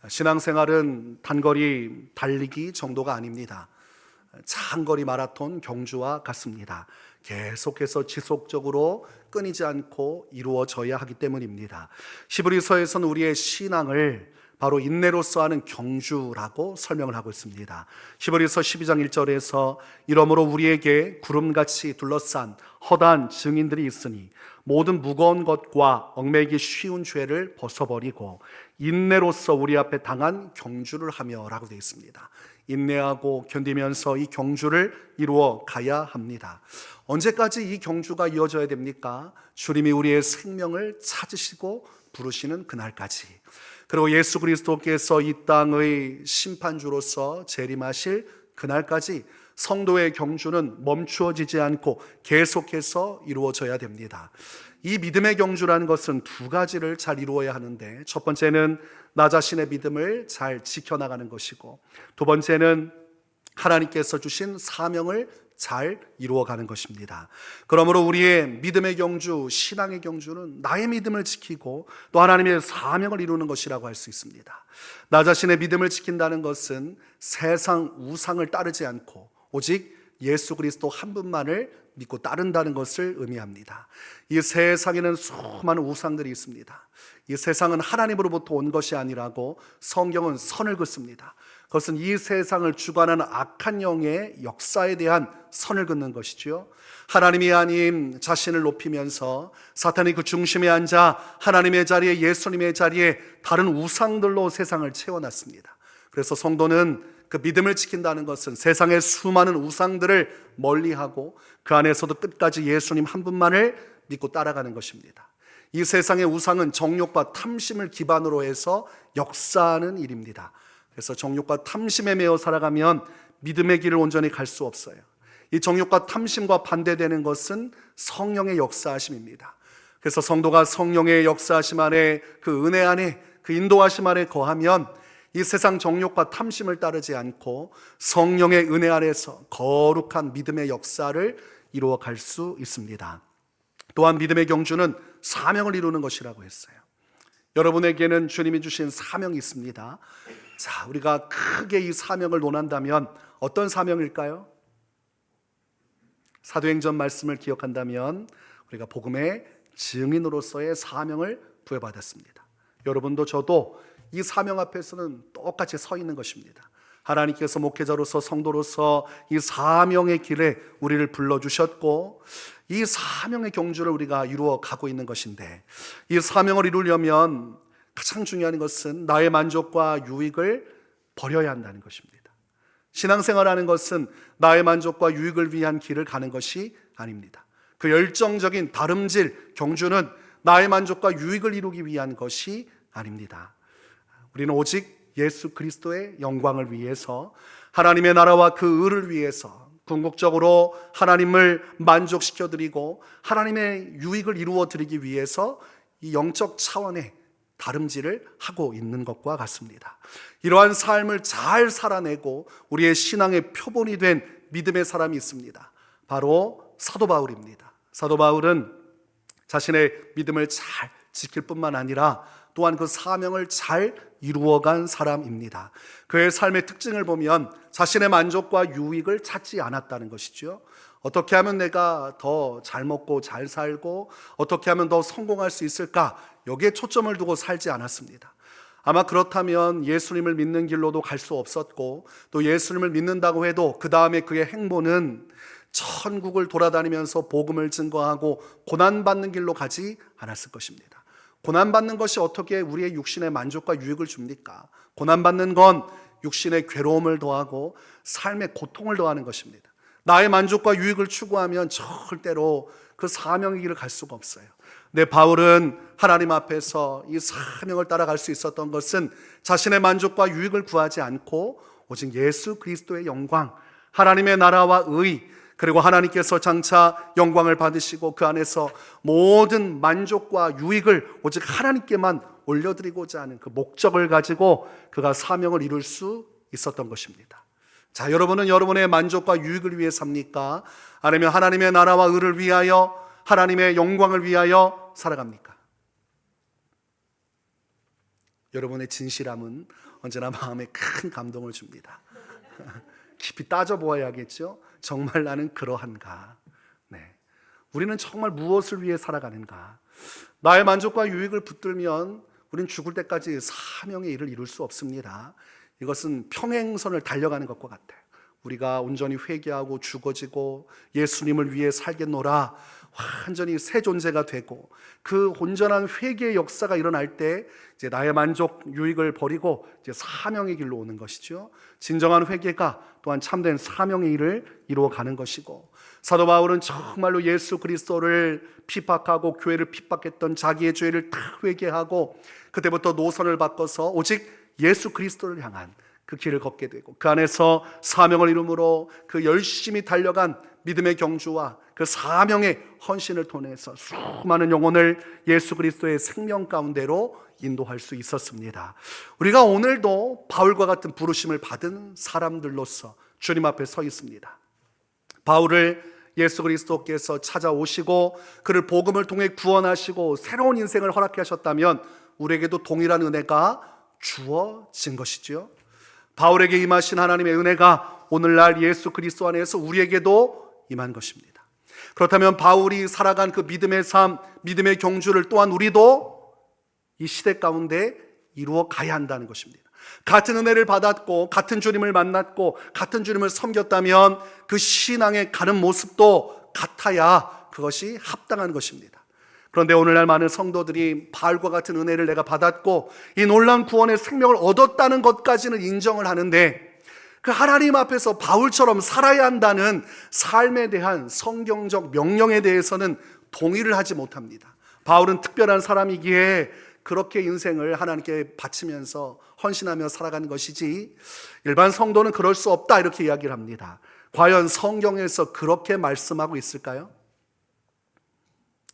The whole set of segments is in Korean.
신앙생활은 단거리 달리기 정도가 아닙니다. 장거리 마라톤 경주와 같습니다. 계속해서 지속적으로 끊이지 않고 이루어져야 하기 때문입니다. 히브리서에서는 우리의 신앙을 바로 인내로서 하는 경주라고 설명을 하고 있습니다. 히브리서 12장 1절에서 이러므로 우리에게 구름같이 둘러싼 허다한 증인들이 있으니 모든 무거운 것과 얽매이기 쉬운 죄를 벗어버리고 인내로서 우리 앞에 당한 경주를 하며 라고 되어 있습니다. 인내하고 견디면서 이 경주를 이루어 가야 합니다. 언제까지 이 경주가 이어져야 됩니까? 주님이 우리의 생명을 찾으시고 부르시는 그날까지. 그리고 예수 그리스도께서 이 땅의 심판주로서 재림하실 그날까지 성도의 경주는 멈추어지지 않고 계속해서 이루어져야 됩니다. 이 믿음의 경주라는 것은 두 가지를 잘 이루어야 하는데, 첫 번째는 나 자신의 믿음을 잘 지켜나가는 것이고, 두 번째는 하나님께서 주신 사명을 잘 이루어가는 것입니다. 그러므로 우리의 믿음의 경주, 신앙의 경주는 나의 믿음을 지키고 또 하나님의 사명을 이루는 것이라고 할 수 있습니다. 나 자신의 믿음을 지킨다는 것은 세상 우상을 따르지 않고 오직 예수 그리스도 한 분만을 믿고 따른다는 것을 의미합니다. 이 세상에는 수많은 우상들이 있습니다. 이 세상은 하나님으로부터 온 것이 아니라고 성경은 선을 긋습니다. 그것은 이 세상을 주관하는 악한 영의 역사에 대한 선을 긋는 것이지요. 하나님이 아닌 자신을 높이면서 사탄이 그 중심에 앉아 하나님의 자리에, 예수님의 자리에 다른 우상들로 세상을 채워놨습니다. 그래서 성도는 그 믿음을 지킨다는 것은 세상의 수많은 우상들을 멀리하고 그 안에서도 끝까지 예수님 한 분만을 믿고 따라가는 것입니다. 이 세상의 우상은 정욕과 탐심을 기반으로 해서 역사하는 일입니다. 그래서 정욕과 탐심에 매여 살아가면 믿음의 길을 온전히 갈 수 없어요. 이 정욕과 탐심과 반대되는 것은 성령의 역사하심입니다. 그래서 성도가 성령의 역사하심 안에, 그 은혜 안에, 그 인도하심 안에 거하면 이 세상 정욕과 탐심을 따르지 않고 성령의 은혜 안에서 거룩한 믿음의 역사를 이루어 갈 수 있습니다. 또한 믿음의 경주는 사명을 이루는 것이라고 했어요. 여러분에게는 주님이 주신 사명이 있습니다. 자, 우리가 크게 이 사명을 논한다면 어떤 사명일까요? 사도행전 말씀을 기억한다면 우리가 복음의 증인으로서의 사명을 부여받았습니다. 여러분도 저도 이 사명 앞에서는 똑같이 서 있는 것입니다. 하나님께서 목회자로서, 성도로서 이 사명의 길에 우리를 불러주셨고 이 사명의 경주를 우리가 이루어 가고 있는 것인데, 이 사명을 이루려면 가장 중요한 것은 나의 만족과 유익을 버려야 한다는 것입니다. 신앙생활하는 것은 나의 만족과 유익을 위한 길을 가는 것이 아닙니다. 그 열정적인 다름질 경주는 나의 만족과 유익을 이루기 위한 것이 아닙니다. 우리는 오직 예수 그리스도의 영광을 위해서, 하나님의 나라와 그 의를 위해서 궁극적으로 하나님을 만족시켜드리고 하나님의 유익을 이루어드리기 위해서 이 영적 차원의 다름질을 하고 있는 것과 같습니다. 이러한 삶을 잘 살아내고 우리의 신앙의 표본이 된 믿음의 사람이 있습니다. 바로 사도 바울입니다. 사도 바울은 자신의 믿음을 잘 지킬 뿐만 아니라 또한 그 사명을 잘 이루어간 사람입니다. 그의 삶의 특징을 보면 자신의 만족과 유익을 찾지 않았다는 것이죠. 어떻게 하면 내가 더 잘 먹고 잘 살고 어떻게 하면 더 성공할 수 있을까, 여기에 초점을 두고 살지 않았습니다. 아마 그렇다면 예수님을 믿는 길로도 갈 수 없었고, 또 예수님을 믿는다고 해도 그 다음에 그의 행보는 천국을 돌아다니면서 복음을 증거하고 고난받는 길로 가지 않았을 것입니다. 고난받는 것이 어떻게 우리의 육신의 만족과 유익을 줍니까? 고난받는 건 육신의 괴로움을 더하고 삶의 고통을 더하는 것입니다. 나의 만족과 유익을 추구하면 절대로 그 사명의 길을 갈 수가 없어요. 근데 바울은 하나님 앞에서 이 사명을 따라갈 수 있었던 것은 자신의 만족과 유익을 구하지 않고 오직 예수 그리스도의 영광, 하나님의 나라와 의, 그리고 하나님께서 장차 영광을 받으시고 그 안에서 모든 만족과 유익을 오직 하나님께만 올려드리고자 하는 그 목적을 가지고 그가 사명을 이룰 수 있었던 것입니다. 자, 여러분은 여러분의 만족과 유익을 위해 삽니까? 아니면 하나님의 나라와 의를 위하여, 하나님의 영광을 위하여 살아갑니까? 여러분의 진실함은 언제나 마음에 큰 감동을 줍니다. 깊이 따져보아야겠죠. 정말 나는 그러한가? 네. 우리는 정말 무엇을 위해 살아가는가? 나의 만족과 유익을 붙들면 우리는 죽을 때까지 사명의 일을 이룰 수 없습니다. 이것은 평행선을 달려가는 것과 같아요. 우리가 온전히 회개하고 죽어지고 예수님을 위해 살겠노라 완전히 새 존재가 되고 그 온전한 회개의 역사가 일어날 때 이제 나의 만족 유익을 버리고 이제 사명의 길로 오는 것이죠. 진정한 회개가 또한 참된 사명의 일을 이루어가는 것이고, 사도 바울은 정말로 예수 그리스도를 핍박하고 교회를 핍박했던 자기의 죄를 다 회개하고 그때부터 노선을 바꿔서 오직 예수 그리스도를 향한 그 길을 걷게 되고 그 안에서 사명을 이루므로 그 열심히 달려간 믿음의 경주와 그 사명의 헌신을 통해서 수많은 영혼을 예수 그리스도의 생명 가운데로 인도할 수 있었습니다. 우리가 오늘도 바울과 같은 부르심을 받은 사람들로서 주님 앞에 서 있습니다. 바울을 예수 그리스도께서 찾아오시고 그를 복음을 통해 구원하시고 새로운 인생을 허락하셨다면 우리에게도 동일한 은혜가 주어진 것이죠. 바울에게 임하신 하나님의 은혜가 오늘날 예수 그리스도 안에서 우리에게도 임한 것입니다. 그렇다면 바울이 살아간 그 믿음의 삶, 믿음의 경주를 또한 우리도 이 시대 가운데 이루어 가야 한다는 것입니다. 같은 은혜를 받았고 같은 주님을 만났고 같은 주님을 섬겼다면 그 신앙의 가는 모습도 같아야 그것이 합당한 것입니다. 그런데 오늘날 많은 성도들이 바울과 같은 은혜를 내가 받았고 이 놀라운 구원의 생명을 얻었다는 것까지는 인정을 하는데 그 하나님 앞에서 바울처럼 살아야 한다는 삶에 대한 성경적 명령에 대해서는 동의를 하지 못합니다. 바울은 특별한 사람이기에 그렇게 인생을 하나님께 바치면서 헌신하며 살아가는 것이지 일반 성도는 그럴 수 없다 이렇게 이야기를 합니다. 과연 성경에서 그렇게 말씀하고 있을까요?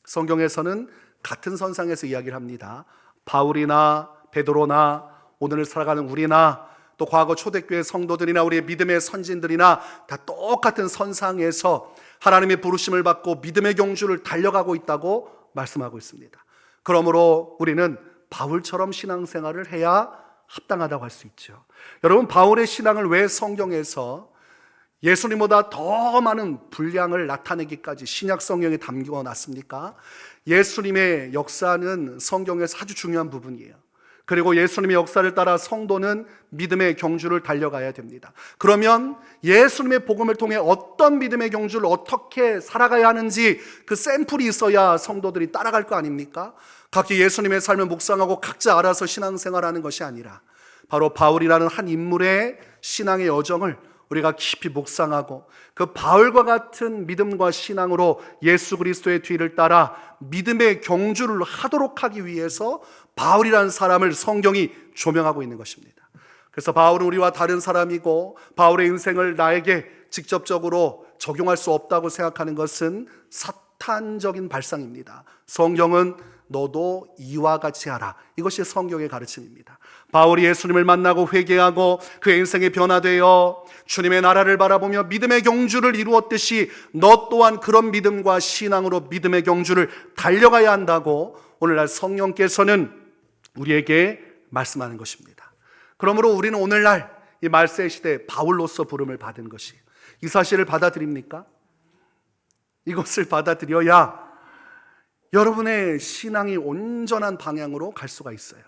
성경에서는 같은 선상에서 이야기를 합니다. 바울이나 베드로나 오늘 살아가는 우리나 또 과거 초대교회 성도들이나 우리의 믿음의 선진들이나 다 똑같은 선상에서 하나님의 부르심을 받고 믿음의 경주를 달려가고 있다고 말씀하고 있습니다. 그러므로 우리는 바울처럼 신앙생활을 해야 합당하다고 할 수 있죠. 여러분, 바울의 신앙을 왜 성경에서 예수님보다 더 많은 분량을 나타내기까지 신약 성경에 담겨놨습니까? 예수님의 역사는 성경에서 아주 중요한 부분이에요. 그리고 예수님의 역사를 따라 성도는 믿음의 경주를 달려가야 됩니다. 그러면 예수님의 복음을 통해 어떤 믿음의 경주를 어떻게 살아가야 하는지 그 샘플이 있어야 성도들이 따라갈 거 아닙니까? 각기 예수님의 삶을 묵상하고 각자 알아서 신앙생활하는 것이 아니라 바로 바울이라는 한 인물의 신앙의 여정을 우리가 깊이 묵상하고 그 바울과 같은 믿음과 신앙으로 예수 그리스도의 뒤를 따라 믿음의 경주를 하도록 하기 위해서 바울이라는 사람을 성경이 조명하고 있는 것입니다. 그래서 바울은 우리와 다른 사람이고 바울의 인생을 나에게 직접적으로 적용할 수 없다고 생각하는 것은 사탄적인 발상입니다. 성경은 너도 이와 같이 하라. 이것이 성경의 가르침입니다. 바울이 예수님을 만나고 회개하고 그의 인생이 변화되어 주님의 나라를 바라보며 믿음의 경주를 이루었듯이 너 또한 그런 믿음과 신앙으로 믿음의 경주를 달려가야 한다고 오늘날 성령께서는 우리에게 말씀하는 것입니다. 그러므로 우리는 오늘날 이 말세 시대 바울로서 부름을 받은 것이 이 사실을 받아들입니까? 이것을 받아들여야 여러분의 신앙이 온전한 방향으로 갈 수가 있어요.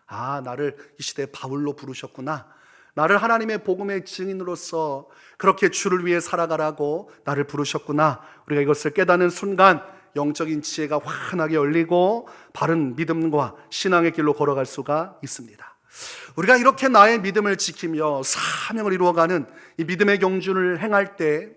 아, 나를 이 시대에 바울로 부르셨구나. 나를 하나님의 복음의 증인으로서 그렇게 주를 위해 살아가라고 나를 부르셨구나. 우리가 이것을 깨닫는 순간 영적인 지혜가 환하게 열리고 바른 믿음과 신앙의 길로 걸어갈 수가 있습니다. 우리가 이렇게 나의 믿음을 지키며 사명을 이루어가는 이 믿음의 경주를 행할 때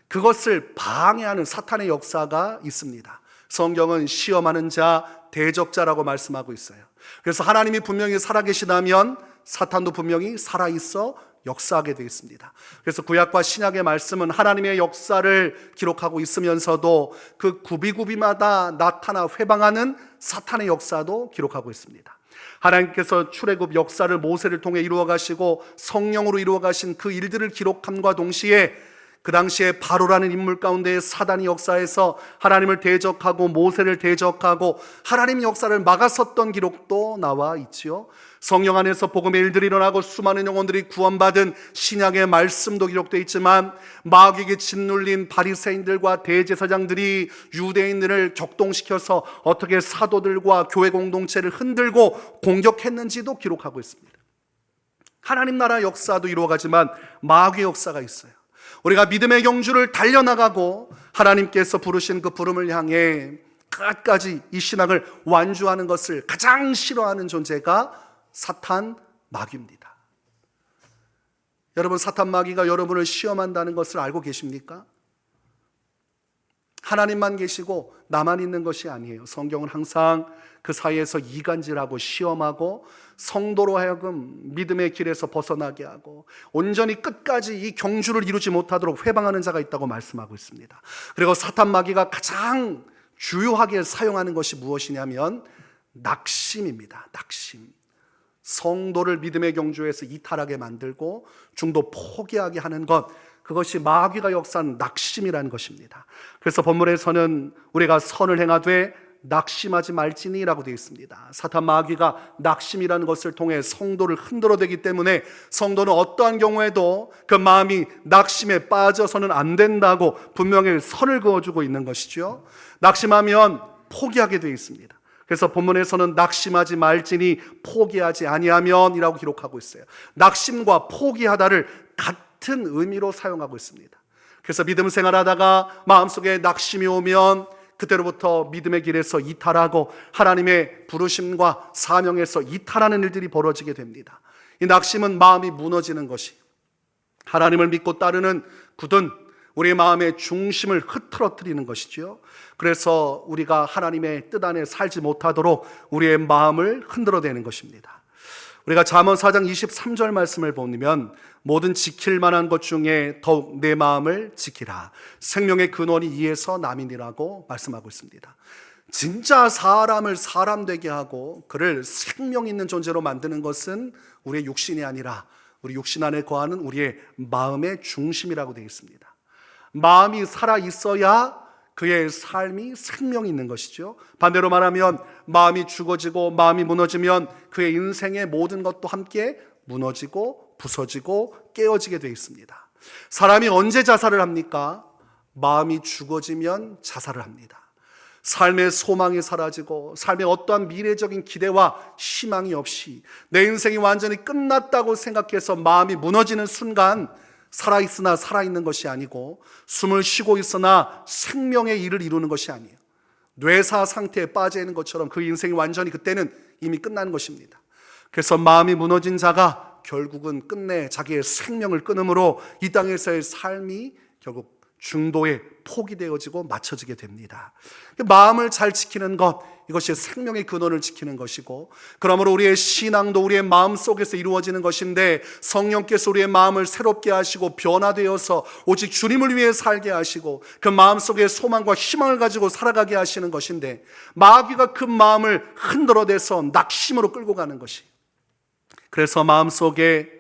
그것을 방해하는 사탄의 역사가 있습니다. 성경은 시험하는 자, 대적자라고 말씀하고 있어요. 그래서 하나님이 분명히 살아계시다면 사탄도 분명히 살아있어 역사하게 되어 있습니다. 그래서 구약과 신약의 말씀은 하나님의 역사를 기록하고 있으면서도 그 구비구비마다 나타나 회방하는 사탄의 역사도 기록하고 있습니다. 하나님께서 출애굽 역사를 모세를 통해 이루어 가시고 성령으로 이루어 가신 그 일들을 기록함과 동시에 그 당시에 바로라는 인물 가운데 사단이 역사에서 하나님을 대적하고 모세를 대적하고 하나님 역사를 막았었던 기록도 나와 있지요. 성령 안에서 복음의 일들이 일어나고 수많은 영혼들이 구원받은 신약의 말씀도 기록되어 있지만 마귀에게 짓눌린 바리새인들과 대제사장들이 유대인들을 격동시켜서 어떻게 사도들과 교회 공동체를 흔들고 공격했는지도 기록하고 있습니다. 하나님 나라 역사도 이루어가지만 마귀의 역사가 있어요. 우리가 믿음의 경주를 달려나가고 하나님께서 부르신 그 부름을 향해 끝까지 이 신앙을 완주하는 것을 가장 싫어하는 존재가 사탄 마귀입니다. 여러분, 사탄 마귀가 여러분을 시험한다는 것을 알고 계십니까? 하나님만 계시고 나만 있는 것이 아니에요. 성경은 항상 그 사이에서 이간질하고 시험하고 성도로 하여금 믿음의 길에서 벗어나게 하고 온전히 끝까지 이 경주를 이루지 못하도록 회방하는 자가 있다고 말씀하고 있습니다. 그리고 사탄 마귀가 가장 주요하게 사용하는 것이 무엇이냐면 낙심입니다. 낙심. 성도를 믿음의 경주에서 이탈하게 만들고 중도 포기하게 하는 것, 그것이 마귀가 역사한 낙심이라는 것입니다. 그래서 본문에서는 우리가 선을 행하되 낙심하지 말지니라고 되어 있습니다. 사탄 마귀가 낙심이라는 것을 통해 성도를 흔들어대기 때문에 성도는 어떠한 경우에도 그 마음이 낙심에 빠져서는 안 된다고 분명히 선을 그어주고 있는 것이죠. 낙심하면 포기하게 되어 있습니다. 그래서 본문에서는 낙심하지 말지니 포기하지 아니하면 이라고 기록하고 있어요. 낙심과 포기하다를 같은 의미로 사용하고 있습니다. 그래서 믿음 생활하다가 마음속에 낙심이 오면 그때로부터 믿음의 길에서 이탈하고 하나님의 부르심과 사명에서 이탈하는 일들이 벌어지게 됩니다. 이 낙심은 마음이 무너지는 것이, 하나님을 믿고 따르는 굳은 우리의 마음의 중심을 흐트러뜨리는 것이지요. 그래서 우리가 하나님의 뜻 안에 살지 못하도록 우리의 마음을 흔들어대는 것입니다. 우리가 잠언 4장 23절 말씀을 보면 모든 지킬 만한 것 중에 더욱 내 마음을 지키라. 생명의 근원이 이에서 남이니라고 말씀하고 있습니다. 진짜 사람을 사람 되게 하고 그를 생명 있는 존재로 만드는 것은 우리의 육신이 아니라 우리 육신 안에 거하는 우리의 마음의 중심이라고 되어 있습니다. 마음이 살아 있어야 그의 삶이 생명이 있는 것이죠. 반대로 말하면 마음이 죽어지고 마음이 무너지면 그의 인생의 모든 것도 함께 무너지고 부서지고 깨어지게 되어 있습니다. 사람이 언제 자살을 합니까? 마음이 죽어지면 자살을 합니다. 삶의 소망이 사라지고 삶의 어떠한 미래적인 기대와 희망이 없이 내 인생이 완전히 끝났다고 생각해서 마음이 무너지는 순간 살아있으나 살아있는 것이 아니고 숨을 쉬고 있으나 생명의 일을 이루는 것이 아니에요. 뇌사 상태에 빠져 있는 것처럼 그 인생이 완전히 그때는 이미 끝난 것입니다. 그래서 마음이 무너진 자가 결국은 끝내 자기의 생명을 끊음으로 이 땅에서의 삶이 결국 중도에 포기되어지고 맞춰지게 됩니다. 마음을 잘 지키는 것, 이것이 생명의 근원을 지키는 것이고, 그러므로 우리의 신앙도 우리의 마음 속에서 이루어지는 것인데 성령께서 우리의 마음을 새롭게 하시고 변화되어서 오직 주님을 위해 살게 하시고 그 마음 속에 소망과 희망을 가지고 살아가게 하시는 것인데 마귀가 그 마음을 흔들어대서 낙심으로 끌고 가는 것이, 그래서 마음 속에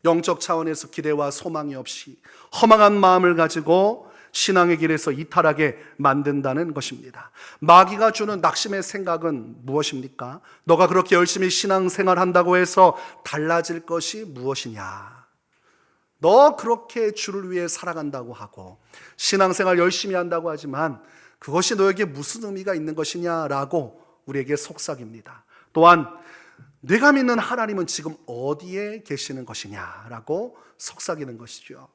영적 차원에서 기대와 소망이 없이 허망한 마음을 가지고 신앙의 길에서 이탈하게 만든다는 것입니다. 마귀가 주는 낙심의 생각은 무엇입니까? 너가 그렇게 열심히 신앙생활 한다고 해서 달라질 것이 무엇이냐? 너 그렇게 주를 위해 살아간다고 하고 신앙생활 열심히 한다고 하지만 그것이 너에게 무슨 의미가 있는 것이냐라고 우리에게 속삭입니다. 또한 내가 믿는 하나님은 지금 어디에 계시는 것이냐라고 속삭이는 것이죠.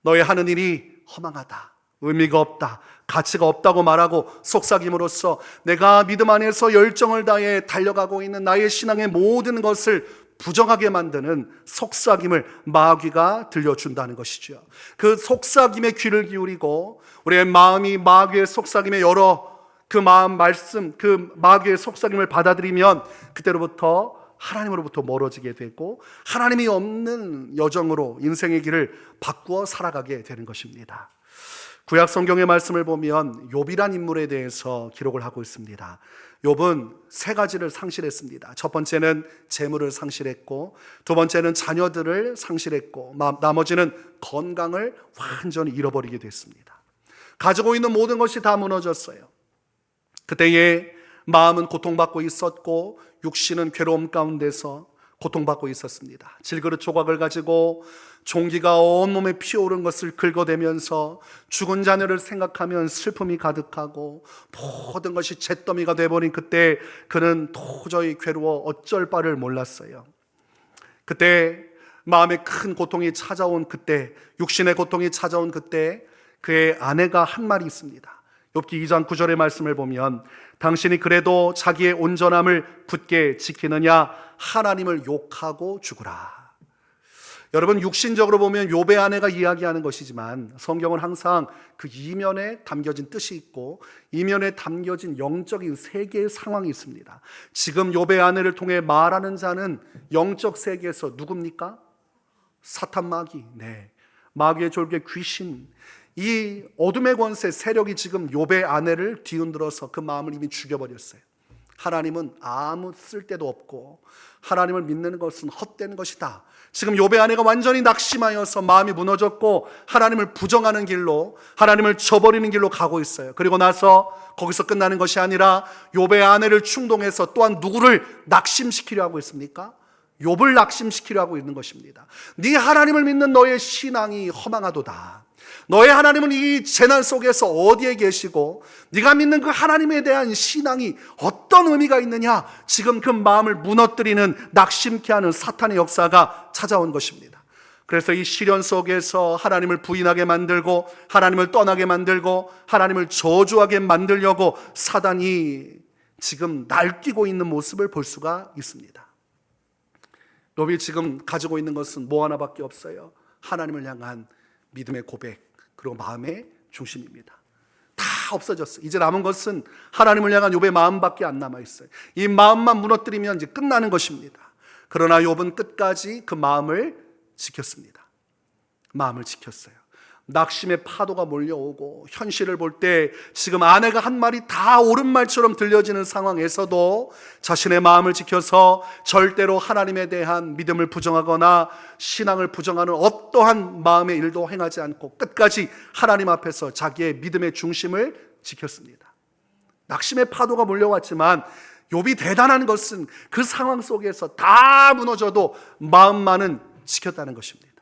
너의 하는 일이 허망하다, 의미가 없다, 가치가 없다고 말하고 속삭임으로써 내가 믿음 안에서 열정을 다해 달려가고 있는 나의 신앙의 모든 것을 부정하게 만드는 속삭임을 마귀가 들려준다는 것이죠. 그 속삭임에 귀를 기울이고 우리의 마음이 마귀의 속삭임에 열어 그 마음 말씀, 그 마귀의 속삭임을 받아들이면 그때로부터 하나님으로부터 멀어지게 되고 하나님이 없는 여정으로 인생의 길을 바꾸어 살아가게 되는 것입니다. 구약 성경의 말씀을 보면 욥이란 인물에 대해서 기록을 하고 있습니다. 욥은 세 가지를 상실했습니다. 첫 번째는 재물을 상실했고, 두 번째는 자녀들을 상실했고, 나머지는 건강을 완전히 잃어버리게 됐습니다. 가지고 있는 모든 것이 다 무너졌어요. 그때에 마음은 고통받고 있었고 육신은 괴로움 가운데서 고통받고 있었습니다. 질그릇 조각을 가지고 종기가 온몸에 피어오른 것을 긁어대면서 죽은 자녀를 생각하면 슬픔이 가득하고 모든 것이 잿더미가 돼버린 그때 그는 도저히 괴로워 어쩔 바를 몰랐어요. 그때 마음에 큰 고통이 찾아온 그때, 육신의 고통이 찾아온 그때 그의 아내가 한 말이 있습니다. 욥기 2장 9절의 말씀을 보면 당신이 그래도 자기의 온전함을 굳게 지키느냐 하나님을 욕하고 죽으라. 여러분, 육신적으로 보면 욥의 아내가 이야기하는 것이지만 성경은 항상 그 이면에 담겨진 뜻이 있고 이면에 담겨진 영적인 세계의 상황이 있습니다. 지금 욥의 아내를 통해 말하는 자는 영적 세계에서 누굽니까? 사탄 마귀, 마귀의 졸개 귀신, 이 어둠의 권세 세력이 지금 욥의 아내를 뒤흔들어서 그 마음을 이미 죽여버렸어요. 하나님은 아무 쓸데도 없고 하나님을 믿는 것은 헛된 것이다. 지금 욥의 아내가 완전히 낙심하여서 마음이 무너졌고 하나님을 부정하는 길로, 하나님을 저버리는 길로 가고 있어요. 그리고 나서 거기서 끝나는 것이 아니라 욥의 아내를 충동해서 또한 누구를 낙심시키려 하고 있습니까? 욥을 낙심시키려 하고 있는 것입니다. 네 하나님을 믿는 너의 신앙이 허망하도다. 너의 하나님은 이 재난 속에서 어디에 계시고 네가 믿는 그 하나님에 대한 신앙이 어떤 의미가 있느냐, 지금 그 마음을 무너뜨리는, 낙심케 하는 사탄의 역사가 찾아온 것입니다. 그래서 이 시련 속에서 하나님을 부인하게 만들고 하나님을 떠나게 만들고 하나님을 저주하게 만들려고 사단이 지금 날뛰고 있는 모습을 볼 수가 있습니다. 욥이 지금 가지고 있는 것은 뭐 하나밖에 없어요. 하나님을 향한 믿음의 고백, 그리고 마음의 중심입니다. 다 없어졌어요. 이제 남은 것은 하나님을 향한 욥의 마음밖에 안 남아있어요. 이 마음만 무너뜨리면 이제 끝나는 것입니다. 그러나 욥은 끝까지 그 마음을 지켰습니다. 마음을 지켰어요. 낙심의 파도가 몰려오고 현실을 볼 때 지금 아내가 한 말이 다 옳은 말처럼 들려지는 상황에서도 자신의 마음을 지켜서 절대로 하나님에 대한 믿음을 부정하거나 신앙을 부정하는 어떠한 마음의 일도 행하지 않고 끝까지 하나님 앞에서 자기의 믿음의 중심을 지켰습니다. 낙심의 파도가 몰려왔지만 욥이 대단한 것은 그 상황 속에서 다 무너져도 마음만은 지켰다는 것입니다.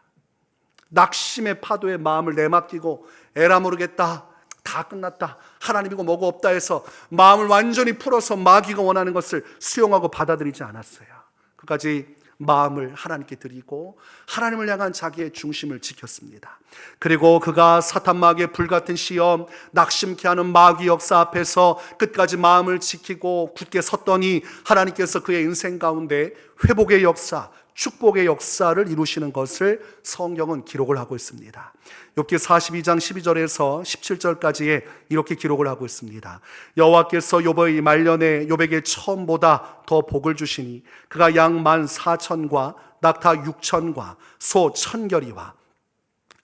낙심의 파도에 마음을 내맡기고 에라 모르겠다, 다 끝났다, 하나님이고 뭐고 없다 해서 마음을 완전히 풀어서 마귀가 원하는 것을 수용하고 받아들이지 않았어요. 끝까지 마음을 하나님께 드리고 하나님을 향한 자기의 중심을 지켰습니다. 그리고 그가 사탄 마귀의 불같은 시험, 낙심케 하는 마귀 역사 앞에서 끝까지 마음을 지키고 굳게 섰더니 하나님께서 그의 인생 가운데 회복의 역사, 축복의 역사를 이루시는 것을 성경은 기록을 하고 있습니다. 욥기 42장 12절에서 17절까지에 이렇게 기록을 하고 있습니다. 여호와께서 욥의 말년에 욥에게 처음보다 더 복을 주시니 그가 양 14,000과 낙타 6,000과 소 1,000결이와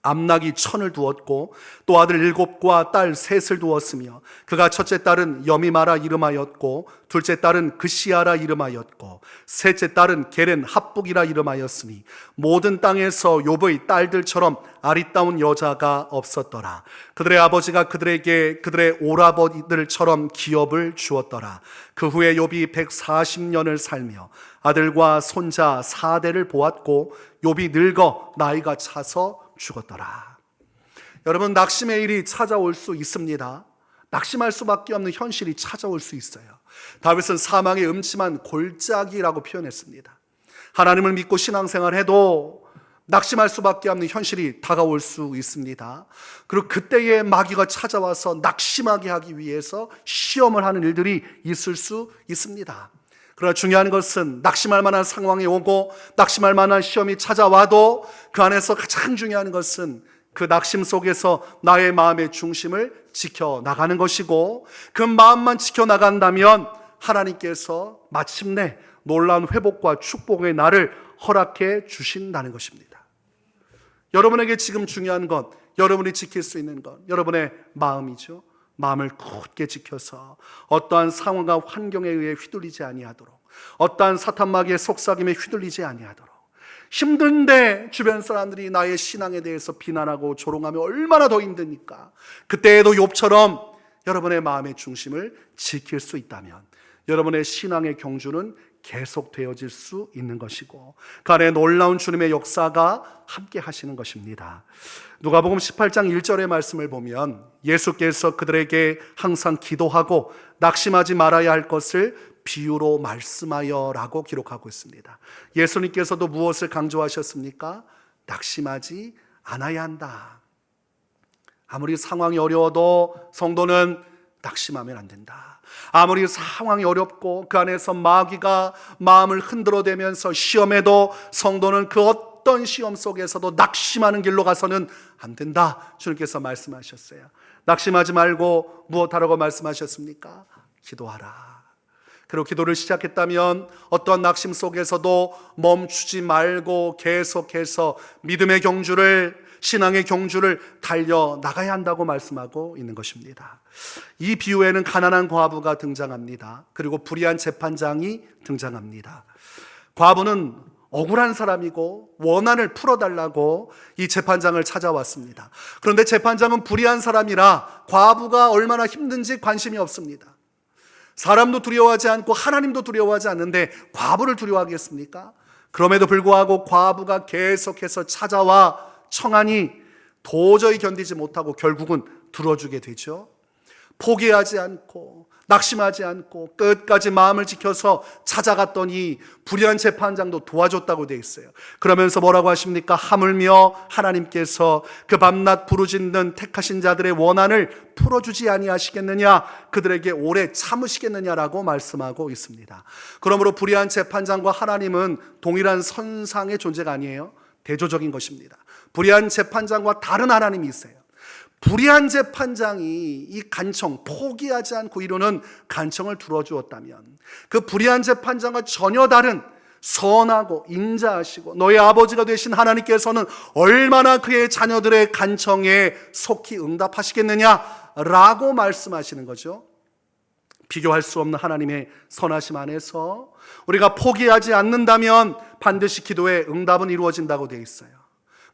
암낙이 1,000을 두었고 또 아들 7과 딸 3을 두었으며 그가 첫째 딸은 여미마라 이름하였고 둘째 딸은 그시아라 이름하였고 셋째 딸은 게렌 합북이라 이름하였으니 모든 땅에서 욥의 딸들처럼 아리따운 여자가 없었더라. 그들의 아버지가 그들에게 그들의 오라버니들처럼 기업을 주었더라. 그 후에 욥이 140년을 살며 아들과 손자 4대를 보았고 욥이 늙어 나이가 차서 죽었더라. 여러분, 낙심의 일이 찾아올 수 있습니다. 낙심할 수밖에 없는 현실이 찾아올 수 있어요. 다윗은 사망의 음침한 골짜기라고 표현했습니다. 하나님을 믿고 신앙생활해도 낙심할 수밖에 없는 현실이 다가올 수 있습니다. 그리고 그때에 마귀가 찾아와서 낙심하게 하기 위해서 시험을 하는 일들이 있을 수 있습니다. 그러나 중요한 것은 낙심할 만한 상황이 오고 낙심할 만한 시험이 찾아와도 그 안에서 가장 중요한 것은 그 낙심 속에서 나의 마음의 중심을 지켜나가는 것이고 그 마음만 지켜나간다면 하나님께서 마침내 놀라운 회복과 축복의 날을 허락해 주신다는 것입니다. 여러분에게 지금 중요한 건 여러분이 지킬 수 있는 것, 여러분의 마음이죠. 마음을 굳게 지켜서 어떠한 상황과 환경에 의해 휘둘리지 아니하도록, 어떠한 사탄마귀의 속삭임에 휘둘리지 아니하도록, 힘든데 주변 사람들이 나의 신앙에 대해서 비난하고 조롱하면 얼마나 더 힘드니까 그때에도 욥처럼 여러분의 마음의 중심을 지킬 수 있다면 여러분의 신앙의 경주는 계속되어질 수 있는 것이고 그 안에 놀라운 주님의 역사가 함께 하시는 것입니다. 누가복음 18장 1절의 말씀을 보면 예수께서 그들에게 항상 기도하고 낙심하지 말아야 할 것을 비유로 말씀하여 라고 기록하고 있습니다. 예수님께서도 무엇을 강조하셨습니까? 낙심하지 않아야 한다. 아무리 상황이 어려워도 성도는 낙심하면 안 된다. 아무리 상황이 어렵고 그 안에서 마귀가 마음을 흔들어대면서 시험해도 성도는 그 어떤 시험 속에서도 낙심하는 길로 가서는 안 된다. 주님께서 말씀하셨어요. 낙심하지 말고 무엇하라고 말씀하셨습니까? 기도하라. 그리고 기도를 시작했다면 어떠한 낙심 속에서도 멈추지 말고 계속해서 믿음의 경주를, 신앙의 경주를 달려나가야 한다고 말씀하고 있는 것입니다. 이 비유에는 가난한 과부가 등장합니다. 그리고 불의한 재판장이 등장합니다. 과부는 억울한 사람이고 원한을 풀어달라고 이 재판장을 찾아왔습니다. 그런데 재판장은 불의한 사람이라 과부가 얼마나 힘든지 관심이 없습니다. 사람도 두려워하지 않고 하나님도 두려워하지 않는데 과부를 두려워하겠습니까? 그럼에도 불구하고 과부가 계속해서 찾아와 청하니 도저히 견디지 못하고 결국은 들어주게 되죠. 포기하지 않고 낙심하지 않고 끝까지 마음을 지켜서 찾아갔더니 불의한 재판장도 도와줬다고 되어 있어요. 그러면서 뭐라고 하십니까? 하물며 하나님께서 그 밤낮 부르짖는 택하신 자들의 원한을 풀어주지 아니하시겠느냐, 그들에게 오래 참으시겠느냐라고 말씀하고 있습니다. 그러므로 불의한 재판장과 하나님은 동일한 선상의 존재가 아니에요. 대조적인 것입니다. 불의한 재판장과 다른 하나님이 있어요. 불의한 재판장이 이 간청, 포기하지 않고 이루는 간청을 들어주었다면 그 불의한 재판장과 전혀 다른 선하고 인자하시고 너의 아버지가 되신 하나님께서는 얼마나 그의 자녀들의 간청에 속히 응답하시겠느냐라고 말씀하시는 거죠. 비교할 수 없는 하나님의 선하심 안에서 우리가 포기하지 않는다면 반드시 기도의 응답은 이루어진다고 되어 있어요.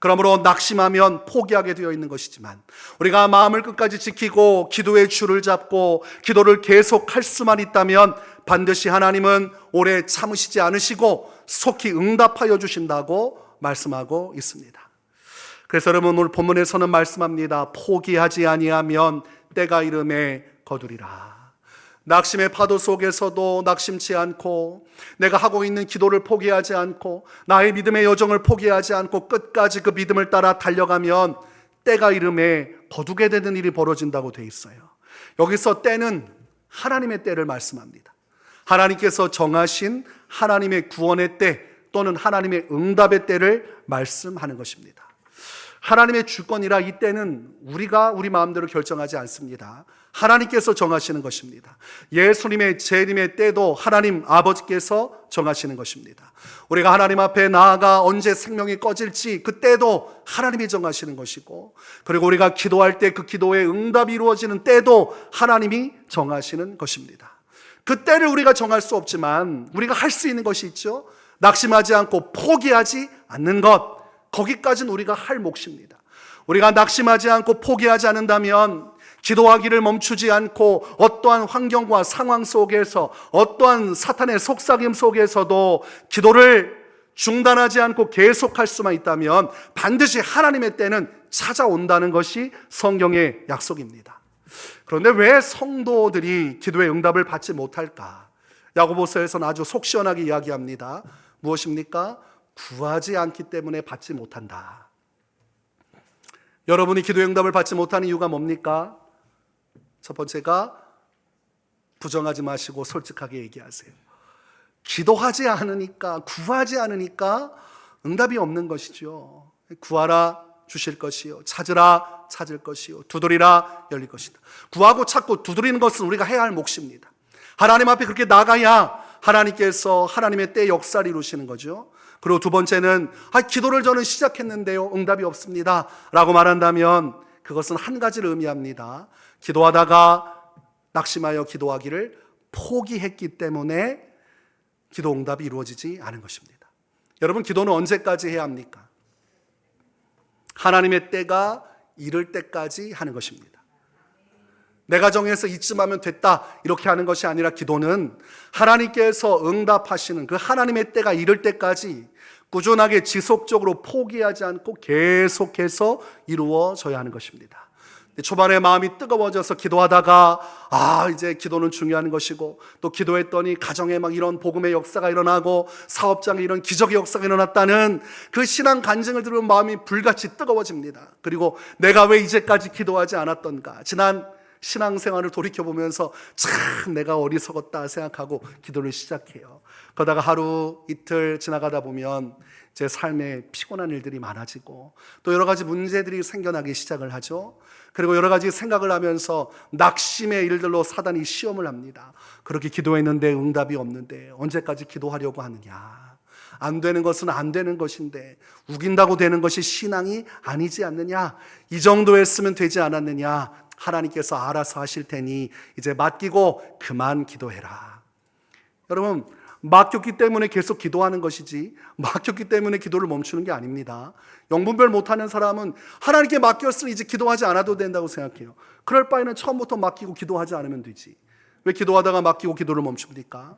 그러므로 낙심하면 포기하게 되어 있는 것이지만 우리가 마음을 끝까지 지키고 기도의 줄을 잡고 기도를 계속할 수만 있다면 반드시 하나님은 오래 참으시지 않으시고 속히 응답하여 주신다고 말씀하고 있습니다. 그래서 여러분, 오늘 본문에서는 말씀합니다. 포기하지 아니하면 때가 이름에 거두리라. 낙심의 파도 속에서도 낙심치 않고 내가 하고 있는 기도를 포기하지 않고 나의 믿음의 여정을 포기하지 않고 끝까지 그 믿음을 따라 달려가면 때가 이름에 거두게 되는 일이 벌어진다고 되어 있어요. 여기서 때는 하나님의 때를 말씀합니다. 하나님께서 정하신 하나님의 구원의 때 또는 하나님의 응답의 때를 말씀하는 것입니다. 하나님의 주권이라 이 때는 우리가 우리 마음대로 결정하지 않습니다. 하나님께서 정하시는 것입니다. 예수님의 재림의 때도 하나님 아버지께서 정하시는 것입니다. 우리가 하나님 앞에 나아가 언제 생명이 꺼질지 그 때도 하나님이 정하시는 것이고, 그리고 우리가 기도할 때 그 기도의 응답이 이루어지는 때도 하나님이 정하시는 것입니다. 그 때를 우리가 정할 수 없지만 우리가 할 수 있는 것이 있죠. 낙심하지 않고 포기하지 않는 것, 거기까지는 우리가 할 몫입니다. 우리가 낙심하지 않고 포기하지 않는다면 기도하기를 멈추지 않고 어떠한 환경과 상황 속에서 어떠한 사탄의 속삭임 속에서도 기도를 중단하지 않고 계속할 수만 있다면 반드시 하나님의 때는 찾아온다는 것이 성경의 약속입니다. 그런데 왜 성도들이 기도의 응답을 받지 못할까? 야고보서에서는 아주 속 시원하게 이야기합니다. 무엇입니까? 구하지 않기 때문에 받지 못한다. 여러분이 기도의 응답을 받지 못하는 이유가 뭡니까? 첫 번째가 부정하지 마시고 솔직하게 얘기하세요. 기도하지 않으니까, 구하지 않으니까 응답이 없는 것이죠. 구하라 주실 것이요, 찾으라 찾을 것이요, 두드리라 열릴 것이다. 구하고 찾고 두드리는 것은 우리가 해야 할 몫입니다. 하나님 앞에 그렇게 나가야 하나님께서 하나님의 때 역사를 이루시는 거죠. 그리고 두 번째는 기도를 저는 시작했는데요, 응답이 없습니다 라고 말한다면 그것은 한 가지를 의미합니다. 기도하다가 낙심하여 기도하기를 포기했기 때문에 기도 응답이 이루어지지 않은 것입니다. 여러분, 기도는 언제까지 해야 합니까? 하나님의 때가 이를 때까지 하는 것입니다. 내가 정해서 이쯤 하면 됐다 이렇게 하는 것이 아니라 기도는 하나님께서 응답하시는 그 하나님의 때가 이를 때까지 꾸준하게 지속적으로 포기하지 않고 계속해서 이루어져야 하는 것입니다. 초반에 마음이 뜨거워져서 기도하다가 이제 기도는 중요한 것이고, 또 기도했더니 가정에 막 이런 복음의 역사가 일어나고 사업장에 이런 기적의 역사가 일어났다는 그 신앙 간증을 들으면 마음이 불같이 뜨거워집니다. 그리고 내가 왜 이제까지 기도하지 않았던가, 지난 신앙생활을 돌이켜보면서 참 내가 어리석었다 생각하고 기도를 시작해요. 그러다가 하루 이틀 지나가다 보면 제 삶에 피곤한 일들이 많아지고 또 여러 가지 문제들이 생겨나기 시작을 하죠. 그리고 여러 가지 생각을 하면서 낙심의 일들로 사단이 시험을 합니다. 그렇게 기도했는데 응답이 없는데 언제까지 기도하려고 하느냐, 안 되는 것은 안 되는 것인데 우긴다고 되는 것이 신앙이 아니지 않느냐, 이 정도 했으면 되지 않았느냐, 하나님께서 알아서 하실 테니 이제 맡기고 그만 기도해라. 여러분, 맡겼기 때문에 계속 기도하는 것이지 맡겼기 때문에 기도를 멈추는 게 아닙니다. 영분별 못하는 사람은 하나님께 맡겼으니 이제 기도하지 않아도 된다고 생각해요. 그럴 바에는 처음부터 맡기고 기도하지 않으면 되지. 왜 기도하다가 맡기고 기도를 멈춥니까?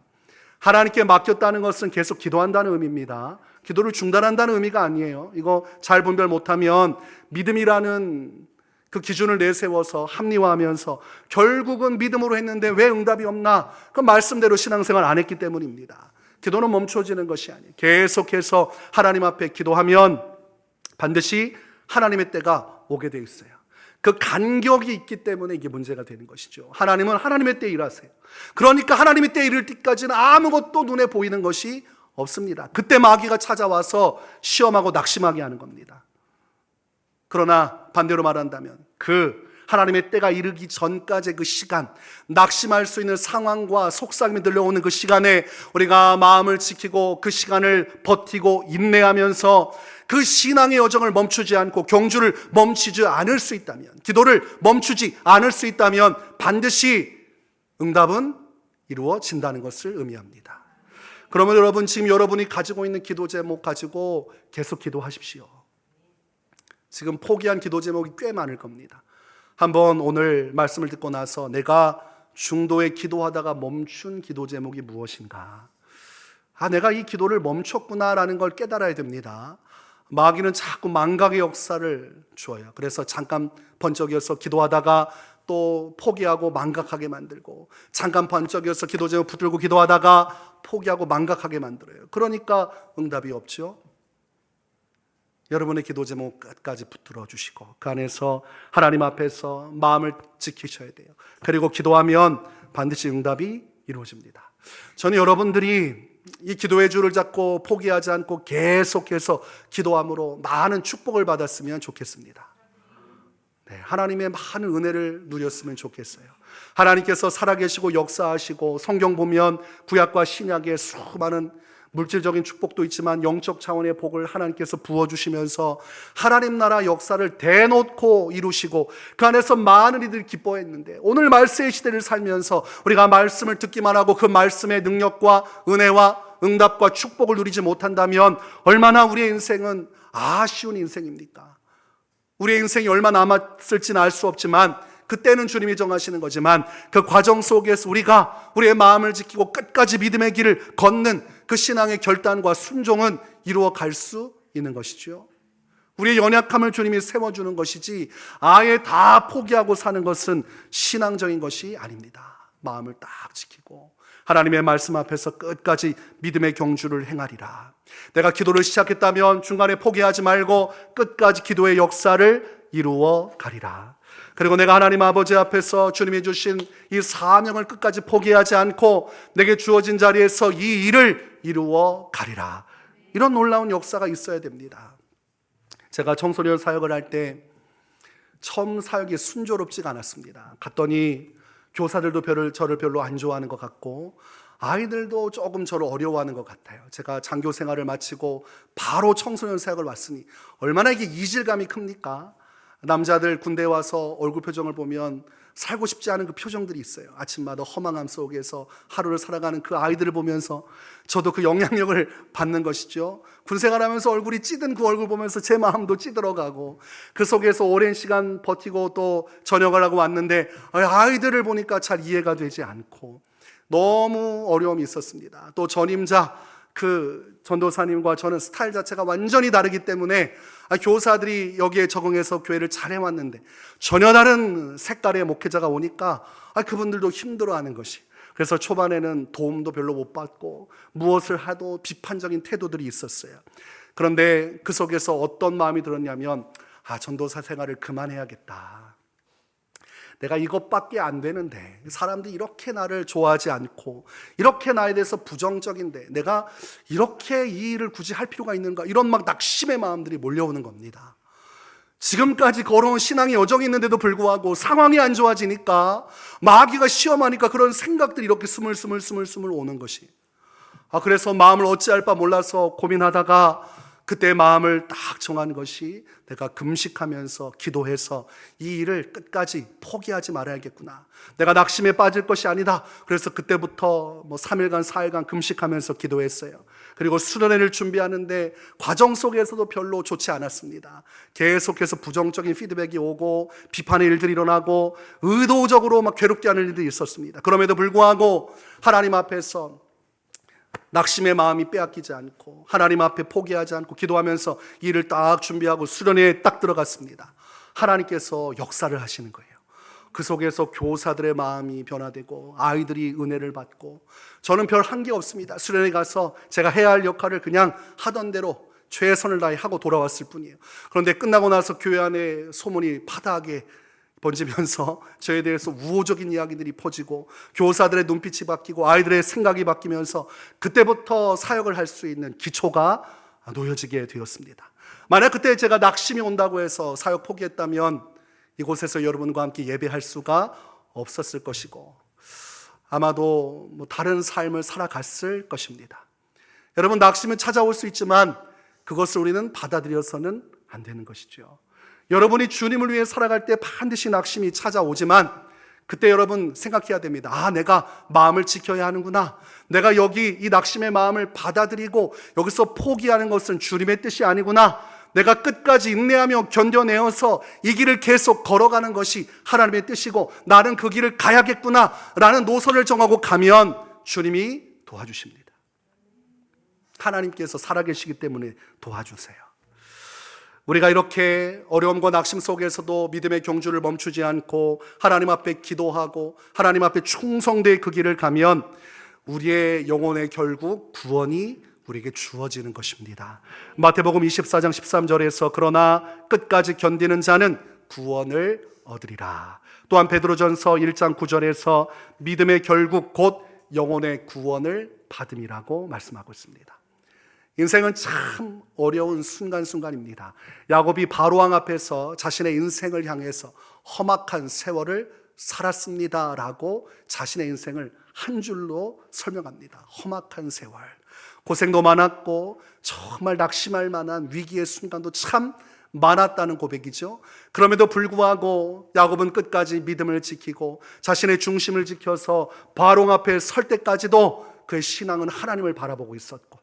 하나님께 맡겼다는 것은 계속 기도한다는 의미입니다. 기도를 중단한다는 의미가 아니에요. 이거 잘 분별 못하면 믿음이라는 그 기준을 내세워서 합리화하면서 결국은 믿음으로 했는데 왜 응답이 없나? 그 말씀대로 신앙생활 안 했기 때문입니다. 기도는 멈춰지는 것이 아니에요. 계속해서 하나님 앞에 기도하면 반드시 하나님의 때가 오게 돼 있어요. 그 간격이 있기 때문에 이게 문제가 되는 것이죠. 하나님은 하나님의 때에 일하세요. 그러니까 하나님의 때에 이를 때까지는 아무것도 눈에 보이는 것이 없습니다. 그때 마귀가 찾아와서 시험하고 낙심하게 하는 겁니다. 그러나 반대로 말한다면 그 하나님의 때가 이르기 전까지의 그 시간, 낙심할 수 있는 상황과 속삭임이 들려오는 그 시간에 우리가 마음을 지키고 그 시간을 버티고 인내하면서 그 신앙의 여정을 멈추지 않고 경주를 멈추지 않을 수 있다면, 기도를 멈추지 않을 수 있다면 반드시 응답은 이루어진다는 것을 의미합니다. 그러면 여러분, 지금 여러분이 가지고 있는 기도 제목 가지고 계속 기도하십시오. 지금 포기한 기도 제목이 꽤 많을 겁니다. 한번 오늘 말씀을 듣고 나서 내가 중도에 기도하다가 멈춘 기도 제목이 무엇인가? 내가 이 기도를 멈췄구나라는 걸 깨달아야 됩니다. 마귀는 자꾸 망각의 역사를 주어요. 그래서 잠깐 번쩍여서 기도하다가 또 포기하고 망각하게 만들고, 잠깐 번쩍여서 기도 제목 붙들고 기도하다가 포기하고 망각하게 만들어요. 그러니까 응답이 없죠. 여러분의 기도 제목 끝까지 붙들어 주시고 그 안에서 하나님 앞에서 마음을 지키셔야 돼요. 그리고 기도하면 반드시 응답이 이루어집니다. 저는 여러분들이 이 기도의 줄을 잡고 포기하지 않고 계속해서 기도함으로 많은 축복을 받았으면 좋겠습니다. 하나님의 많은 은혜를 누렸으면 좋겠어요. 하나님께서 살아계시고 역사하시고, 성경 보면 구약과 신약의 수많은 물질적인 축복도 있지만 영적 차원의 복을 하나님께서 부어주시면서 하나님 나라 역사를 대놓고 이루시고 그 안에서 많은 이들이 기뻐했는데, 오늘 말씀의 시대를 살면서 우리가 말씀을 듣기만 하고 그 말씀의 능력과 은혜와 응답과 축복을 누리지 못한다면 얼마나 우리의 인생은 아쉬운 인생입니까? 우리의 인생이 얼마나 남았을지는 알 수 없지만 그때는 주님이 정하시는 거지만 그 과정 속에서 우리가 우리의 마음을 지키고 끝까지 믿음의 길을 걷는 그 신앙의 결단과 순종은 이루어 갈 수 있는 것이죠. 우리의 연약함을 주님이 세워주는 것이지 아예 다 포기하고 사는 것은 신앙적인 것이 아닙니다. 마음을 딱 지키고 하나님의 말씀 앞에서 끝까지 믿음의 경주를 행하리라. 내가 기도를 시작했다면 중간에 포기하지 말고 끝까지 기도의 역사를 이루어 가리라. 그리고 내가 하나님 아버지 앞에서 주님이 주신 이 사명을 끝까지 포기하지 않고 내게 주어진 자리에서 이 일을 이루어 가리라. 이런 놀라운 역사가 있어야 됩니다. 제가 청소년 사역을 할 때 처음 사역이 순조롭지가 않았습니다. 갔더니 교사들도 저를 별로 안 좋아하는 것 같고 아이들도 조금 저를 어려워하는 것 같아요. 제가 장교 생활을 마치고 바로 청소년 사역을 왔으니 얼마나 이게 이질감이 큽니까? 남자들 군대에 와서 얼굴 표정을 보면 살고 싶지 않은 그 표정들이 있어요. 아침마다 허망함 속에서 하루를 살아가는 그 아이들을 보면서 저도 그 영향력을 받는 것이죠. 군생활하면서 얼굴이 찌든 그 얼굴 보면서 제 마음도 찌들어가고, 그 속에서 오랜 시간 버티고 또 전역을 하고 왔는데 아이들을 보니까 잘 이해가 되지 않고 너무 어려움이 있었습니다. 또 전임자 그 전도사님과 저는 스타일 자체가 완전히 다르기 때문에 교사들이 여기에 적응해서 교회를 잘 해왔는데 전혀 다른 색깔의 목회자가 오니까 그분들도 힘들어하는 것이, 그래서 초반에는 도움도 별로 못 받고 무엇을 하도 비판적인 태도들이 있었어요. 그런데 그 속에서 어떤 마음이 들었냐면 전도사 생활을 그만해야겠다. 내가 이것밖에 안 되는데 사람들이 이렇게 나를 좋아하지 않고 이렇게 나에 대해서 부정적인데 내가 이렇게 이 일을 굳이 할 필요가 있는가, 이런 막 낙심의 마음들이 몰려오는 겁니다. 지금까지 걸어온 신앙의 여정이 있는데도 불구하고 상황이 안 좋아지니까, 마귀가 시험하니까 그런 생각들이 이렇게 스물스물 오는 것이, 그래서 마음을 어찌할 바 몰라서 고민하다가 그때 마음을 딱 정한 것이, 내가 금식하면서 기도해서 이 일을 끝까지 포기하지 말아야겠구나. 내가 낙심에 빠질 것이 아니다. 그래서 그때부터 3일간 4일간 금식하면서 기도했어요. 그리고 수련회를 준비하는데 과정 속에서도 별로 좋지 않았습니다. 계속해서 부정적인 피드백이 오고 비판의 일들이 일어나고 의도적으로 막 괴롭게 하는 일들이 있었습니다. 그럼에도 불구하고 하나님 앞에서 낙심의 마음이 빼앗기지 않고 하나님 앞에 포기하지 않고 기도하면서 일을 딱 준비하고 수련회에 딱 들어갔습니다. 하나님께서 역사를 하시는 거예요. 그 속에서 교사들의 마음이 변화되고 아이들이 은혜를 받고, 저는 별 한 게 없습니다. 수련회 가서 제가 해야 할 역할을 그냥 하던 대로 최선을 다해 하고 돌아왔을 뿐이에요. 그런데 끝나고 나서 교회 안에 소문이 파다하게 번지면서 저에 대해서 우호적인 이야기들이 퍼지고 교사들의 눈빛이 바뀌고 아이들의 생각이 바뀌면서 그때부터 사역을 할 수 있는 기초가 놓여지게 되었습니다. 만약 그때 제가 낙심이 온다고 해서 사역 포기했다면 이곳에서 여러분과 함께 예배할 수가 없었을 것이고 아마도 다른 삶을 살아갔을 것입니다. 여러분, 낙심은 찾아올 수 있지만 그것을 우리는 받아들여서는 안 되는 것이죠. 여러분이 주님을 위해 살아갈 때 반드시 낙심이 찾아오지만 그때 여러분 생각해야 됩니다. 내가 마음을 지켜야 하는구나. 내가 여기 이 낙심의 마음을 받아들이고 여기서 포기하는 것은 주님의 뜻이 아니구나. 내가 끝까지 인내하며 견뎌내어서 이 길을 계속 걸어가는 것이 하나님의 뜻이고 나는 그 길을 가야겠구나 라는 노선을 정하고 가면 주님이 도와주십니다. 하나님께서 살아계시기 때문에 도와주세요. 우리가 이렇게 어려움과 낙심 속에서도 믿음의 경주를 멈추지 않고 하나님 앞에 기도하고 하나님 앞에 충성되이 그 길을 가면 우리의 영혼의 결국 구원이 우리에게 주어지는 것입니다. 마태복음 24장 13절에서 그러나 끝까지 견디는 자는 구원을 얻으리라. 또한 베드로전서 1장 9절에서 믿음의 결국 곧 영혼의 구원을 받음이라고 말씀하고 있습니다. 인생은 참 어려운 순간순간입니다. 야곱이 바로왕 앞에서 자신의 인생을 향해서 험악한 세월을 살았습니다라고 자신의 인생을 한 줄로 설명합니다. 험악한 세월. 고생도 많았고 정말 낙심할 만한 위기의 순간도 참 많았다는 고백이죠. 그럼에도 불구하고 야곱은 끝까지 믿음을 지키고 자신의 중심을 지켜서 바로왕 앞에 설 때까지도 그의 신앙은 하나님을 바라보고 있었고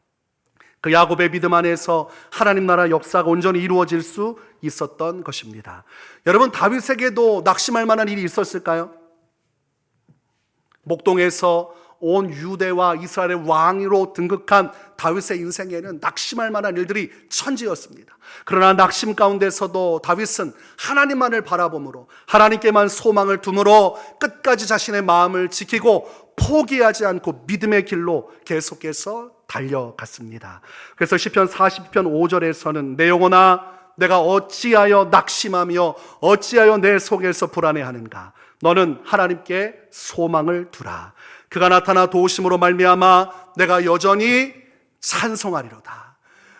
그 야곱의 믿음 안에서 하나님 나라 역사가 온전히 이루어질 수 있었던 것입니다. 여러분, 다윗에게도 낙심할 만한 일이 있었을까요? 목동에서 온 유대와 이스라엘의 왕으로 등극한 다윗의 인생에는 낙심할 만한 일들이 천지였습니다. 그러나 낙심 가운데서도 다윗은 하나님만을 바라봄으로 하나님께만 소망을 두므로 끝까지 자신의 마음을 지키고 포기하지 않고 믿음의 길로 계속해서 달려갔습니다. 그래서 시편 40편 5절에서는 내 영혼아 내가 어찌하여 낙심하며 어찌하여 내 속에서 불안해하는가. 너는 하나님께 소망을 두라. 그가 나타나 도우심으로 말미암아 내가 여전히 찬송하리로다.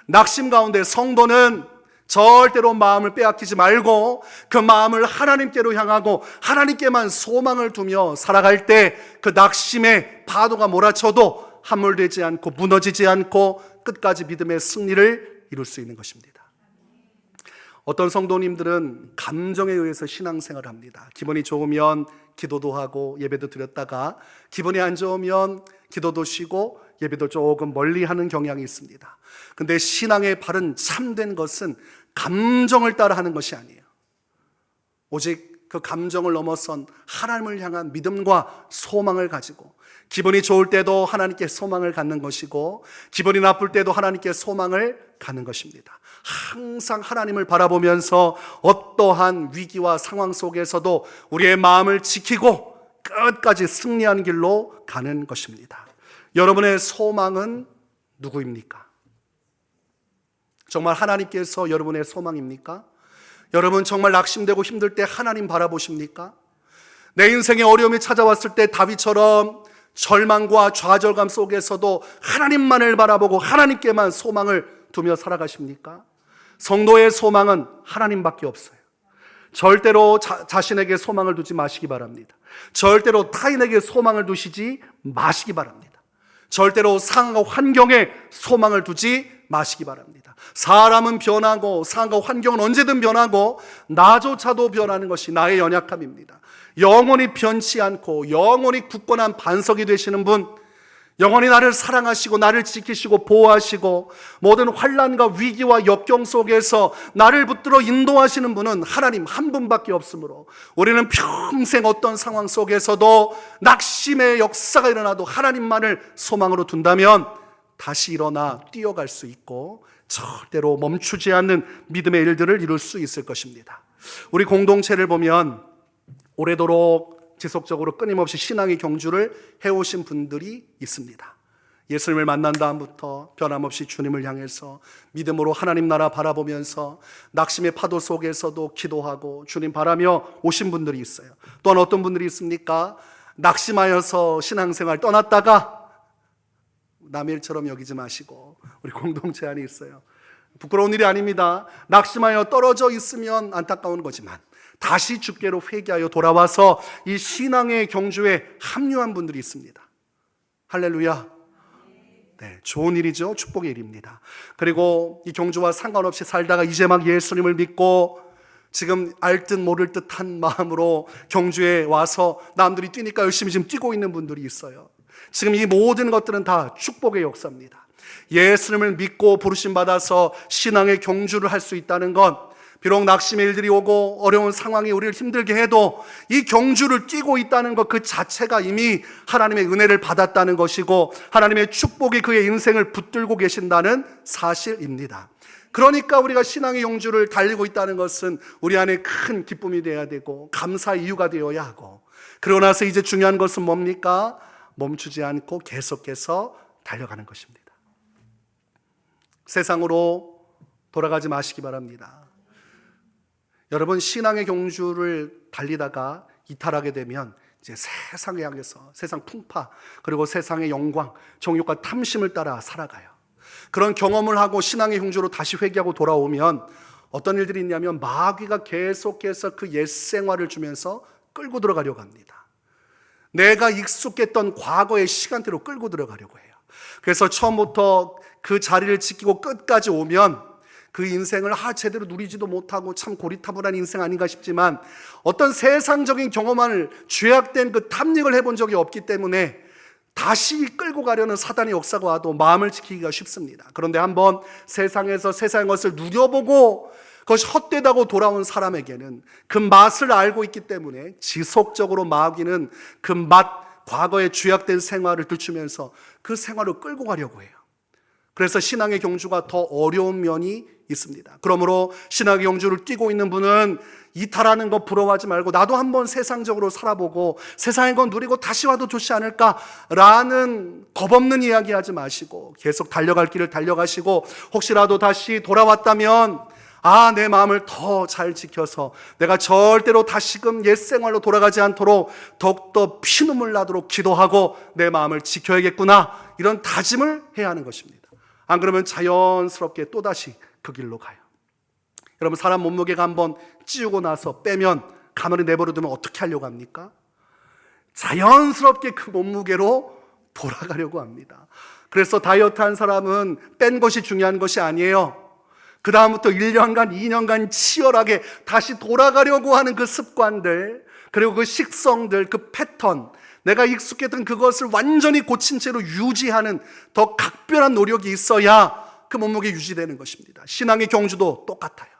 낙심 가운데 성도는 절대로 마음을 빼앗기지 말고 그 마음을 하나님께로 향하고 하나님께만 소망을 두며 살아갈 때 그 낙심의 파도가 몰아쳐도 함몰되지 않고 무너지지 않고 끝까지 믿음의 승리를 이룰 수 있는 것입니다. 어떤 성도님들은 감정에 의해서 신앙생활을 합니다. 기분이 좋으면 기도도 하고 예배도 드렸다가 기분이 안 좋으면 기도도 쉬고 예배도 조금 멀리하는 경향이 있습니다. 근데 신앙의 바른 참된 것은 감정을 따라 하는 것이 아니에요. 오직 그 감정을 넘어선 하나님을 향한 믿음과 소망을 가지고 기분이 좋을 때도 하나님께 소망을 갖는 것이고 기분이 나쁠 때도 하나님께 소망을 갖는 것입니다. 항상 하나님을 바라보면서 어떠한 위기와 상황 속에서도 우리의 마음을 지키고 끝까지 승리하는 길로 가는 것입니다. 여러분의 소망은 누구입니까? 정말 하나님께서 여러분의 소망입니까? 여러분 정말 낙심되고 힘들 때 하나님 바라보십니까? 내 인생에 어려움이 찾아왔을 때 다윗처럼 절망과 좌절감 속에서도 하나님만을 바라보고 하나님께만 소망을 두며 살아가십니까? 성도의 소망은 하나님밖에 없어요. 절대로 자신에게 소망을 두지 마시기 바랍니다. 절대로 타인에게 소망을 두시지 마시기 바랍니다. 절대로 상황과 환경에 소망을 두지 마시기 바랍니다. 사람은 변하고 상황과 환경은 언제든 변하고 나조차도 변하는 것이 나의 연약함입니다. 영원히 변치 않고 영원히 굳건한 반석이 되시는 분, 영원히 나를 사랑하시고 나를 지키시고 보호하시고 모든 환난과 위기와 역경 속에서 나를 붙들어 인도하시는 분은 하나님 한 분밖에 없으므로 우리는 평생 어떤 상황 속에서도 낙심의 역사가 일어나도 하나님만을 소망으로 둔다면 다시 일어나 뛰어갈 수 있고 절대로 멈추지 않는 믿음의 일들을 이룰 수 있을 것입니다. 우리 공동체를 보면 오래도록 지속적으로 끊임없이 신앙의 경주를 해오신 분들이 있습니다. 예수님을 만난 다음부터 변함없이 주님을 향해서 믿음으로 하나님 나라 바라보면서 낙심의 파도 속에서도 기도하고 주님 바라며 오신 분들이 있어요. 또한 어떤 분들이 있습니까? 낙심하여서 신앙생활 떠났다가 남의 일처럼 여기지 마시고 우리 공동체 안에 있어요. 부끄러운 일이 아닙니다. 낙심하여 떨어져 있으면 안타까운 거지만 다시 주께로 회개하여 돌아와서 이 신앙의 경주에 합류한 분들이 있습니다. 할렐루야. 네, 좋은 일이죠. 축복의 일입니다. 그리고 이 경주와 상관없이 살다가 이제 막 예수님을 믿고 지금 알 듯 모를 듯한 마음으로 경주에 와서 남들이 뛰니까 열심히 지금 뛰고 있는 분들이 있어요. 지금 이 모든 것들은 다 축복의 역사입니다. 예수님을 믿고 부르심 받아서 신앙의 경주를 할 수 있다는 것, 비록 낙심의 일들이 오고 어려운 상황이 우리를 힘들게 해도 이 경주를 뛰고 있다는 것 그 자체가 이미 하나님의 은혜를 받았다는 것이고 하나님의 축복이 그의 인생을 붙들고 계신다는 사실입니다. 그러니까 우리가 신앙의 경주를 달리고 있다는 것은 우리 안에 큰 기쁨이 되어야 되고 감사의 이유가 되어야 하고, 그러고 나서 이제 중요한 것은 뭡니까? 멈추지 않고 계속해서 달려가는 것입니다. 세상으로 돌아가지 마시기 바랍니다. 여러분 신앙의 경주를 달리다가 이탈하게 되면 이제 세상에 향해서 세상 풍파 그리고 세상의 영광, 정욕과 탐심을 따라 살아가요. 그런 경험을 하고 신앙의 경주로 다시 회개하고 돌아오면 어떤 일들이 있냐면 마귀가 계속해서 그 옛 생활을 주면서 끌고 들어가려고 합니다. 내가 익숙했던 과거의 시간대로 끌고 들어가려고 해요. 그래서 처음부터 그 자리를 지키고 끝까지 오면 그 인생을 제대로 누리지도 못하고 참 고리타분한 인생 아닌가 싶지만 어떤 세상적인 경험을 죄악된 그 탐닉을 해본 적이 없기 때문에 다시 끌고 가려는 사단의 역사가 와도 마음을 지키기가 쉽습니다. 그런데 한번 세상에서 세상의 것을 누려보고 그것이 헛되다고 돌아온 사람에게는 그 맛을 알고 있기 때문에 지속적으로 마귀는 그 맛, 과거의 죄악된 생활을 들추면서 그 생활을 끌고 가려고 해요. 그래서 신앙의 경주가 더 어려운 면이 있습니다. 그러므로 신앙의 경주를 뛰고 있는 분은 이탈하는 거 부러워하지 말고 나도 한번 세상적으로 살아보고 세상의 건 누리고 다시 와도 좋지 않을까라는 겁없는 이야기 하지 마시고 계속 달려갈 길을 달려가시고 혹시라도 다시 돌아왔다면 내 마음을 더 잘 지켜서 내가 절대로 다시금 옛 생활로 돌아가지 않도록 더욱더 피눈물 나도록 기도하고 내 마음을 지켜야겠구나, 이런 다짐을 해야 하는 것입니다. 안 그러면 자연스럽게 또다시 그 길로 가요. 여러분, 사람 몸무게가 한번 찌우고 나서 빼면 가만히 내버려두면 어떻게 하려고 합니까? 자연스럽게 그 몸무게로 돌아가려고 합니다. 그래서 다이어트 한 사람은 뺀 것이 중요한 것이 아니에요. 그 다음부터 1년간, 2년간 치열하게 다시 돌아가려고 하는 그 습관들, 그리고 그 식성들, 그 패턴, 내가 익숙했던 그것을 완전히 고친 채로 유지하는 더 각별한 노력이 있어야 그 몸무게 유지되는 것입니다. 신앙의 경주도 똑같아요.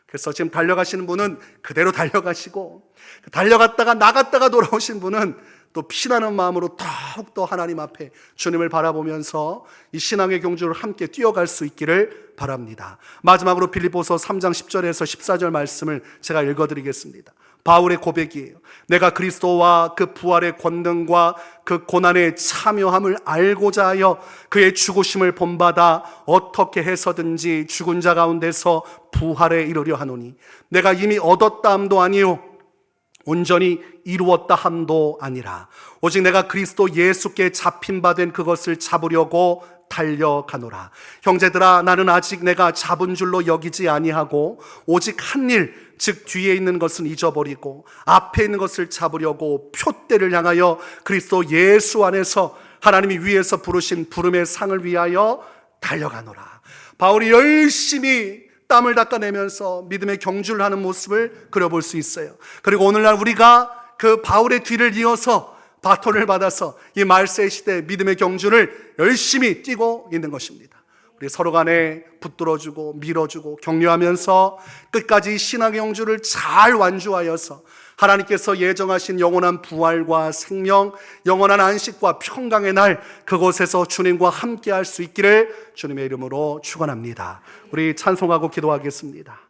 그래서 지금 달려가시는 분은 그대로 달려가시고, 달려갔다가 나갔다가 돌아오신 분은 또 피나는 마음으로 더욱더 하나님 앞에 주님을 바라보면서 이 신앙의 경주를 함께 뛰어갈 수 있기를 바랍니다. 마지막으로 빌립보서 3장 10절에서 14절 말씀을 제가 읽어드리겠습니다. 바울의 고백이에요. 내가 그리스도와 그 부활의 권능과 그 고난에 참여함을 알고자 하여 그의 죽으심을 본받아 어떻게 해서든지 죽은 자 가운데서 부활에 이르려 하노니 내가 이미 얻었다 함도 아니요 온전히 이루었다 함도 아니라 오직 내가 그리스도 예수께 잡힌 바 된 그것을 잡으려고 달려가노라. 형제들아, 나는 아직 내가 잡은 줄로 여기지 아니하고 오직 한 일, 즉 뒤에 있는 것은 잊어버리고 앞에 있는 것을 잡으려고 표대를 향하여 그리스도 예수 안에서 하나님이 위에서 부르신 부름의 상을 위하여 달려가노라. 바울이 열심히 땀을 닦아내면서 믿음의 경주를 하는 모습을 그려볼 수 있어요. 그리고 오늘날 우리가 그 바울의 뒤를 이어서 바톤을 받아서 이 말세 시대 믿음의 경주를 열심히 뛰고 있는 것입니다. 우리 서로 간에 붙들어주고 밀어주고 격려하면서 끝까지 신앙의 경주를 잘 완주하여서 하나님께서 예정하신 영원한 부활과 생명, 영원한 안식과 평강의 날, 그곳에서 주님과 함께 할 수 있기를 주님의 이름으로 축원합니다. 우리 찬송하고 기도하겠습니다.